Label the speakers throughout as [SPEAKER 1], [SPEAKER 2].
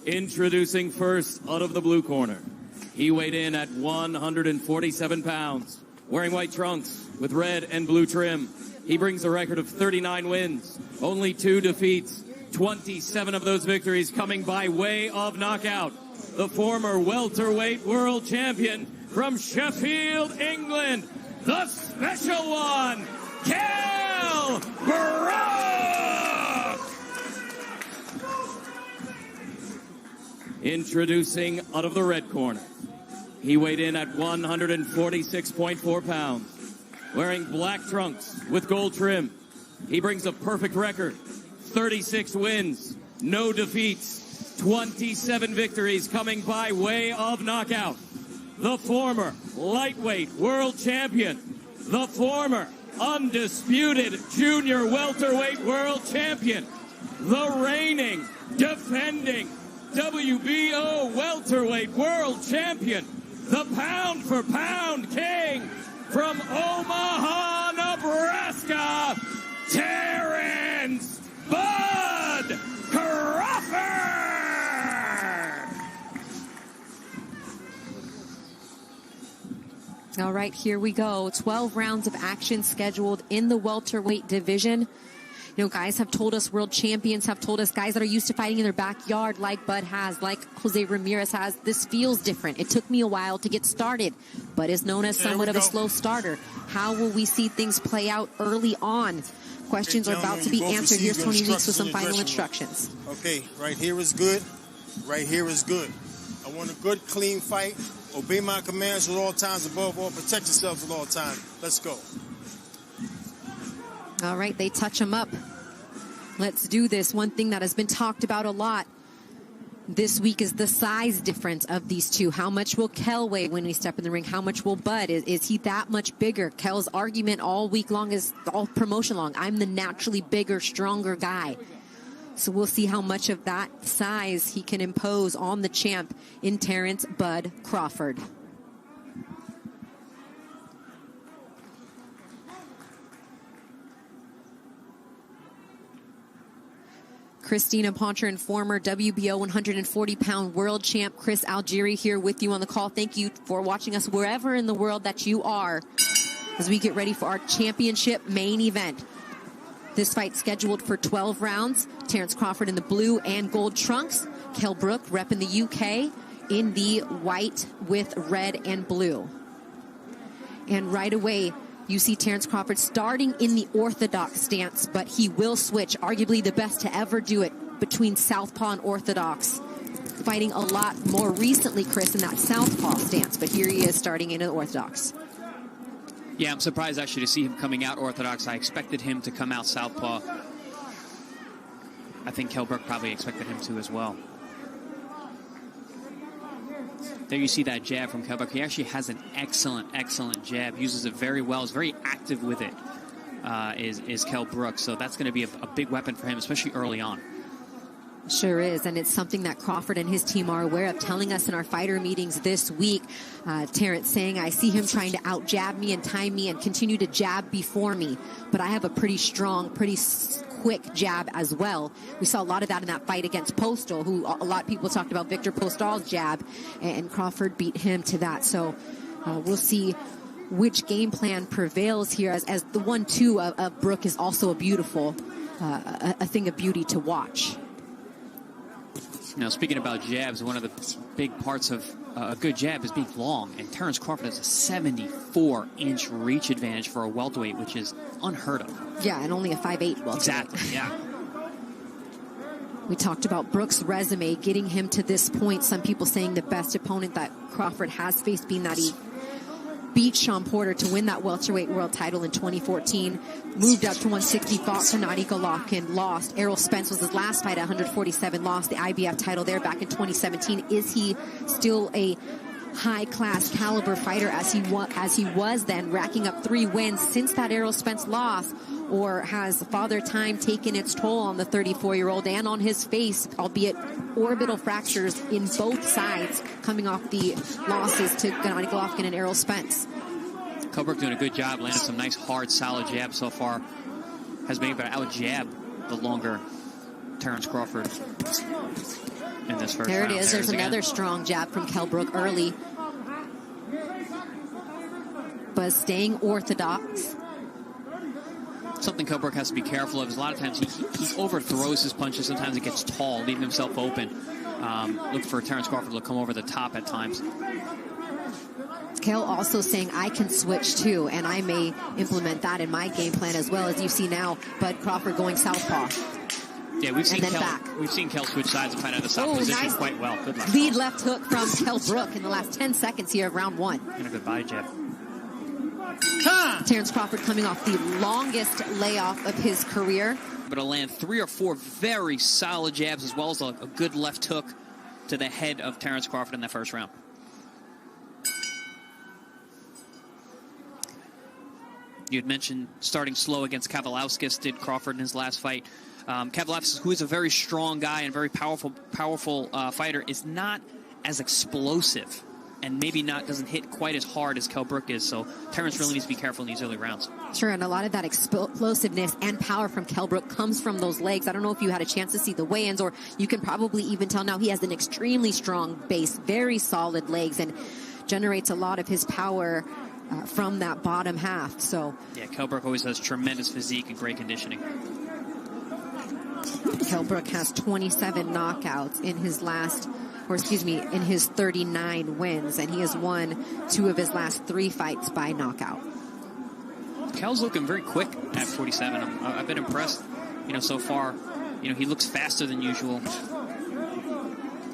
[SPEAKER 1] Introducing first out of the blue corner. He weighed in at 147 pounds, wearing white trunks with red and blue trim. He brings a record of 39 wins, only 2 defeats, 27 of those victories coming by way of knockout. The former welterweight world champion from Sheffield, England, the special one, Kell Brook! Introducing out of the red corner. He weighed in at 146.4 pounds, wearing black trunks with gold trim. He brings a perfect record, 36 wins, no defeats, 27 victories coming by way of knockout. The former lightweight world champion, the former undisputed junior welterweight world champion, the reigning, defending WBO welterweight world champion, the pound-for-pound king from Omaha, Nebraska, Terrence "Bud" Crawford!
[SPEAKER 2] All right, here we go. 12 rounds of action scheduled in the welterweight division. You know, guys have told us, world champions have told us, guys that are used to fighting in their backyard like Bud has, like Jose Ramirez has, this feels different. It took me a while to get started, but is known as somewhat of a slow starter. How will we see things play out early on? Questions are about to be answered. Here's Tony Weeks with some final instructions.
[SPEAKER 3] Okay, right here is good. Right here is good. I want a good, clean fight. Obey my commands at all times. Above all, protect yourselves at all times. Let's go.
[SPEAKER 2] All right, they touch him up. Let's do this. One thing that has been talked about a lot this week is the size difference of these two. How much will Kell weigh when we step in the ring? How much will Bud? Is he that much bigger? Kell's argument all week long is all promotion long. I'm the naturally bigger, stronger guy. So we'll see how much of that size he can impose on the champ in Terrence "Bud" Crawford. Christina Poncher and former WBO 140-pound world champ Chris Algieri here with you on the call. Thank you for watching us wherever in the world that you are as we get ready for our championship main event. This fight scheduled for 12 rounds. Terrence Crawford in the blue and gold trunks. Kell Brook repping the UK in the white with red and blue. And right away, you see Terrence Crawford starting in the orthodox stance, but he will switch, arguably the best to ever do it, between southpaw and orthodox. Fighting a lot more recently, Chris, in that southpaw stance, but here he is starting in the orthodox.
[SPEAKER 4] Yeah, I'm surprised actually to see him coming out orthodox. I expected him to come out southpaw. I think Kell Brook probably expected him to as well. There you see that jab from Kell Brook. He actually has an excellent jab. Uses it very well. Is very active with it, is Kell Brook. So that's going to be a big weapon for him, especially early on.
[SPEAKER 2] Sure is, and it's something that Crawford and his team are aware of, telling us in our fighter meetings this week. Terrence saying, I see him trying to out-jab me and time me and continue to jab before me, but I have a pretty strong, pretty quick jab as well. We saw a lot of that in that fight against Postal, who a lot of people talked about Victor Postal's jab, and Crawford beat him to that. So we'll see which game plan prevails here, as the 1-2 of Brook is also a beautiful, a thing of beauty to watch.
[SPEAKER 4] Now, speaking about jabs, one of the big parts of a good jab is being long, and Terrence Crawford has a 74-inch reach advantage for a welterweight, which is unheard of.
[SPEAKER 2] Yeah, and only a 5'8" welterweight.
[SPEAKER 4] Exactly, yeah.
[SPEAKER 2] We talked about Brook's resume, getting him to this point. Some people saying the best opponent that Crawford has faced, being that he beat Sean Porter to win that welterweight world title in 2014. Moved up to 160, fought for Gennady Golovkin, lost. Errol Spence was his last fight at 147, lost the IBF title there back in 2017. Is he still a high-class caliber fighter as he was then, racking up 3 wins since that Errol Spence loss? Or has Father Time taken its toll on the 34-year-old and on his face, albeit orbital fractures in both sides, coming off the losses to Gennady Golovkin and Errol Spence?
[SPEAKER 4] Kell Brook doing a good job, landing some nice, hard, solid jabs so far. Has been able to out-jab the longer Terrence Crawford. And this first
[SPEAKER 2] There
[SPEAKER 4] round.
[SPEAKER 2] it is. There's
[SPEAKER 4] again.
[SPEAKER 2] another strong jab from Kell Brook early. But staying orthodox.
[SPEAKER 4] Something Kell Brook has to be careful of is a lot of times he overthrows his punches. Sometimes it gets tall, leaving himself open. Look for Terence Crawford to come over the top at times.
[SPEAKER 2] Kell also saying, I can switch too, and I may implement that in my game plan as well. As you see now, Bud Crawford going southpaw.
[SPEAKER 4] Yeah, we've seen
[SPEAKER 2] back.
[SPEAKER 4] We've seen Kell switch sides and find out the stop position
[SPEAKER 2] nice
[SPEAKER 4] quite well. Good luck.
[SPEAKER 2] Lead left hook from Kell Brook in the last 10 seconds here of round 1.
[SPEAKER 4] And a good body jab.
[SPEAKER 2] Terence Crawford coming off the longest layoff of his career.
[SPEAKER 4] But he'll land 3 or 4 very solid jabs as well as a good left hook to the head of Terence Crawford in that first round. You had mentioned starting slow against Kavaliauskas, did Crawford in his last fight. Kavaliauskas, who is a very strong guy and very powerful fighter, is not as explosive and maybe doesn't hit quite as hard as Kell Brook is. So Terence really needs to be careful in these early rounds.
[SPEAKER 2] Sure, and a lot of that explosiveness and power from Kell Brook comes from those legs. I don't know if you had a chance to see the weigh-ins, or you can probably even tell now he has an extremely strong base, very solid legs, and generates a lot of his power from that bottom half. So
[SPEAKER 4] yeah, Kell Brook always has tremendous physique and great conditioning.
[SPEAKER 2] Kell Brook has 27 knockouts in his in his 39 wins, and he has won 2 of his last 3 fights by knockout.
[SPEAKER 4] Kell's looking very quick at 47. I've been impressed, so far. He looks faster than usual.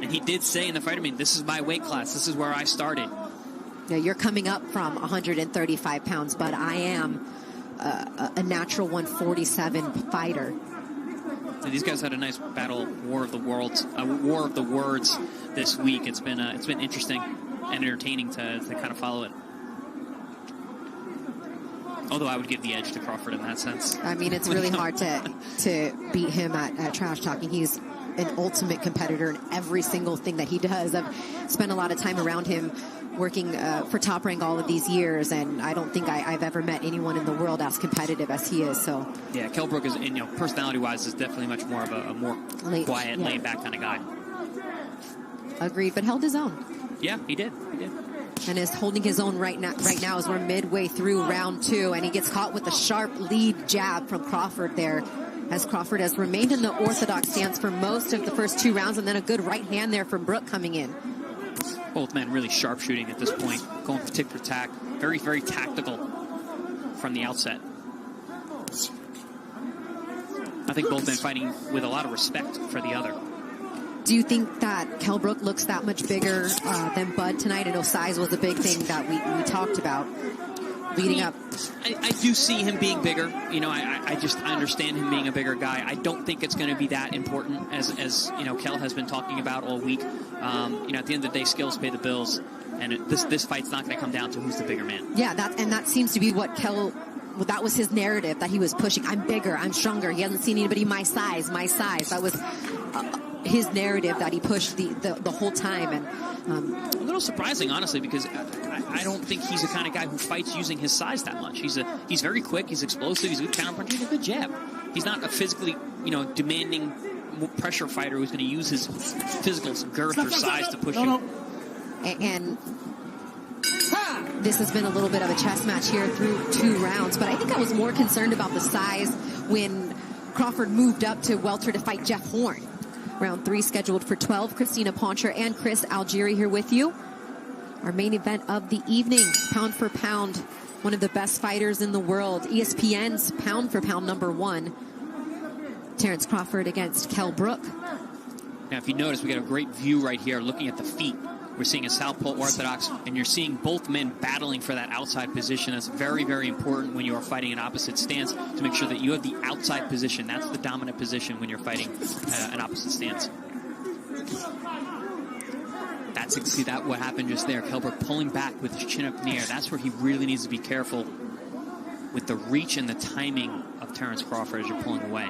[SPEAKER 4] And he did say in the fight, this is my weight class. This is where I started.
[SPEAKER 2] Yeah, you're coming up from 135 pounds, but I am a natural 147 fighter.
[SPEAKER 4] And these guys had a nice battle, war of the words this week. It's been interesting and entertaining to kind of follow it. Although I would give the edge to Crawford in that sense.
[SPEAKER 2] It's really hard to beat him at trash talking. He's an ultimate competitor in every single thing that he does. I've spent a lot of time around him working for Top Rank all of these years, and I don't think I've ever met anyone in the world as competitive as he is. So
[SPEAKER 4] yeah, Kell Brook is, personality-wise, is definitely much more of a more quiet, laid-back kind of guy.
[SPEAKER 2] Agreed, but held his own.
[SPEAKER 4] Yeah, he did.
[SPEAKER 2] And is holding his own right now as we're midway through round 2, and he gets caught with a sharp lead jab from Crawford there, as Crawford has remained in the orthodox stance for most of the first 2 rounds, and then a good right hand there from Brook coming in.
[SPEAKER 4] Both men really sharpshooting at this point, going for tick for tack, very, very tactical from the outset. I think both men fighting with a lot of respect for the other.
[SPEAKER 2] Do you think that Kell Brook looks that much bigger than Bud tonight? I know size was a big thing that we talked about leading up.
[SPEAKER 4] I do see him being bigger. I understand him being a bigger guy. I don't think it's going to be that important as Kell has been talking about all week. At the end of the day, skills pay the bills, and this fight's not going to come down to who's the bigger man.
[SPEAKER 2] Yeah, that seems to be what Kell. Well, that was his narrative that he was pushing. I'm bigger. I'm stronger. He hasn't seen anybody my size. That was his narrative that he pushed the whole time. And
[SPEAKER 4] a little surprising, honestly, because I don't think he's the kind of guy who fights using his size that much. He's very quick. He's explosive. He's a good counterpuncher. He's a good jab. He's not a physically, demanding pressure fighter who's going to use his physical girth or size to push you.
[SPEAKER 2] And this has been a little bit of a chess match here through 2 rounds, but I think I was more concerned about the size when Crawford moved up to welter to fight Jeff Horn. Round 3 scheduled for 12. Christina Poncher and Chris Algieri here with you. Our main event of the evening, pound for pound, one of the best fighters in the world, ESPN's pound for pound #1, Terence Crawford against Kell Brook.
[SPEAKER 4] Now, if you notice, we got a great view right here looking at the feet. We're seeing a southpaw orthodox, and you're seeing both men battling for that outside position. That's very, very important when you are fighting an opposite stance, to make sure that you have the outside position. That's the dominant position when you're fighting an opposite stance. See that what happened just there. Kell Brook pulling back with his chin up in the air. That's where he really needs to be careful with the reach and the timing of Terence Crawford as you're pulling away.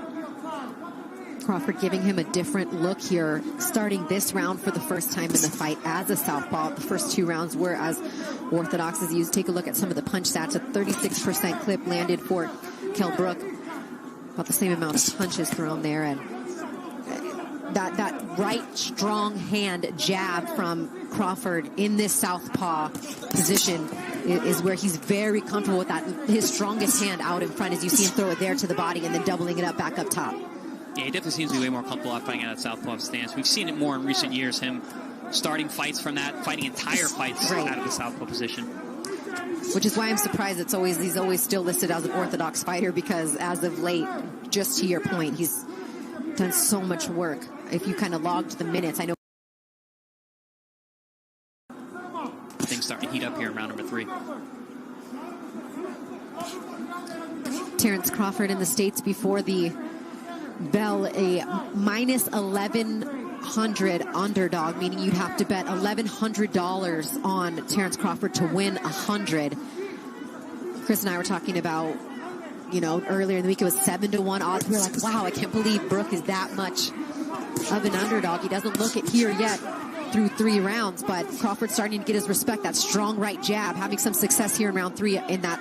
[SPEAKER 2] Crawford giving him a different look here, starting this round for the first time in the fight as a southpaw. The first 2 rounds were as orthodox as used. Take a look at some of the punch stats. A 36% clip landed for Kell Brook. About the same amount of punches thrown there. And that right strong hand jab from Crawford in this southpaw position is where he's very comfortable with that. His strongest hand out in front as you see him throw it there to the body and then doubling it up back up top.
[SPEAKER 4] Yeah, he definitely seems to be way more comfortable fighting out of southpaw stance. We've seen it more in recent years, him starting fights from that, fighting entire fights out of the southpaw position.
[SPEAKER 2] Which is why I'm surprised he's always still listed as an orthodox fighter, because as of late, just to your point, he's done so much work. If you kind of logged the minutes, I know
[SPEAKER 4] things starting to heat up here in round number 3.
[SPEAKER 2] Terrence Crawford in the States before the bell, a minus 1,100 underdog, meaning you'd have to bet $1,100 on Terrence Crawford to win 100. Chris and I were talking about, earlier in the week, it was 7-1 odds. We were like, wow, I can't believe Brook is that much of an underdog. He doesn't look it here yet through 3 rounds, but Crawford's starting to get his respect. That strong right jab, having some success here in round 3 in that,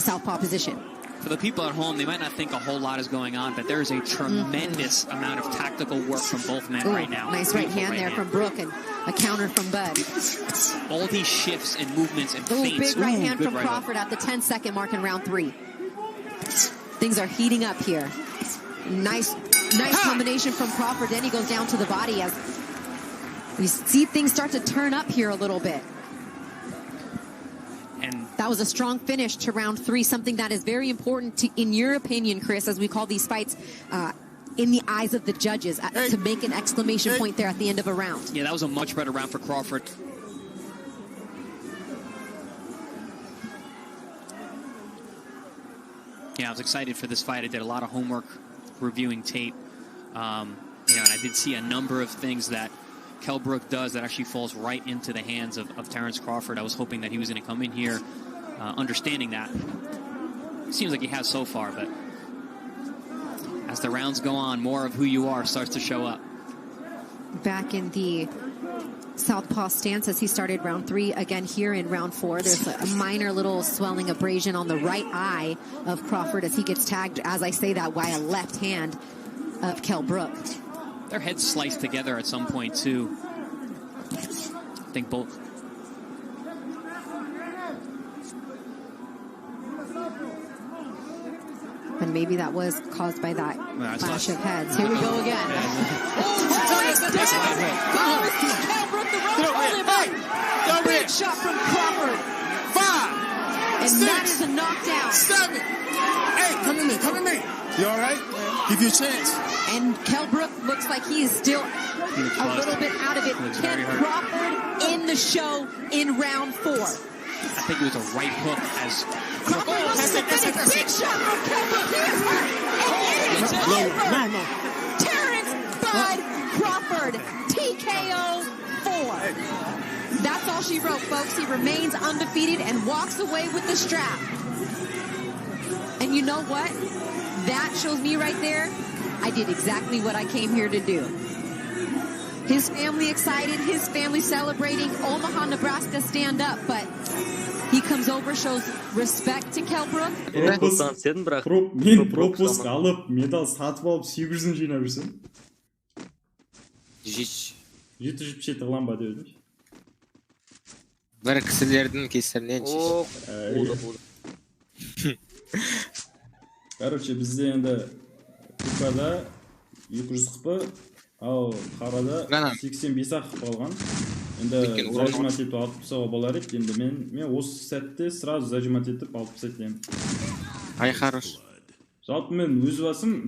[SPEAKER 2] southpaw position.
[SPEAKER 4] For the people at home, they might not think a whole lot is going on, but there is a tremendous amount of tactical work from both men right now.
[SPEAKER 2] Nice right hand there from Brook and a counter from Bud.
[SPEAKER 4] All these shifts and movements and feints.
[SPEAKER 2] Big right hand from Crawford at the 10-second mark in round 3. Things are heating up here. Nice combination from Crawford. Then he goes down to the body as we see things start to turn up here a little bit.
[SPEAKER 4] And
[SPEAKER 2] that was a strong finish to round 3, something that is very important in your opinion, Chris, as we call these fights in the eyes of the judges, to make an exclamation point there at the end of a round.
[SPEAKER 4] Yeah, that was a much better round for Crawford. Yeah, I was excited for this fight. I did a lot of homework reviewing tape. And I did see a number of things that Kell Brook does that actually falls right into the hands of Terrence Crawford. I was hoping that he was going to come in here understanding that. Seems like he has so far, but as the rounds go on, more of who you are starts to show up.
[SPEAKER 2] Back in the southpaw stance as he started round 3. Again, here in round 4, there's a minor little swelling abrasion on the right eye of Crawford as he gets tagged, as I say that, by a left hand of Kell Brook.
[SPEAKER 4] Their heads sliced together at some point, too. I think both.
[SPEAKER 2] And maybe that was caused by that clash of heads. Here we go again. Kell Brook, the rope. Big shot from Crawford.
[SPEAKER 3] 5,
[SPEAKER 2] and
[SPEAKER 3] 6,
[SPEAKER 2] that is a knockdown.
[SPEAKER 3] 7, 8. Come to me. You all right? Give you a chance.
[SPEAKER 2] And Kell Brook looks like he is still a little bit out of it. Can Crawford in the show in round 4?
[SPEAKER 4] I think it was a right hook as
[SPEAKER 2] Crawford looks to finish. Big shot from Kell Brook. He is over. Terrence Bud Crawford. TKO 4. That's all she wrote, folks. He remains undefeated and walks away with the strap. And you know what? That shows me right there, I did exactly what I came here to do. His family excited, his family celebrating. Omaha, Nebraska, stand up. But he comes over, shows respect to Kell Brook.
[SPEAKER 5] Мен пропуск алып, медаль сатып алып 800-ін жинап жүрсем. 777 қылам ба деп едім.
[SPEAKER 6] Бір кісілердің кесірінен
[SPEAKER 5] Короче, бізде енді Кукада 200 қыпы, ал Қарада 85 ақ қалған. Енді зажимат етіп алып тастауға болар еді. Енді мен осы сәтте сразу зажимат етіп алып тастайтын едім.
[SPEAKER 6] Ай, хорош.
[SPEAKER 5] Жалпы мен өз басым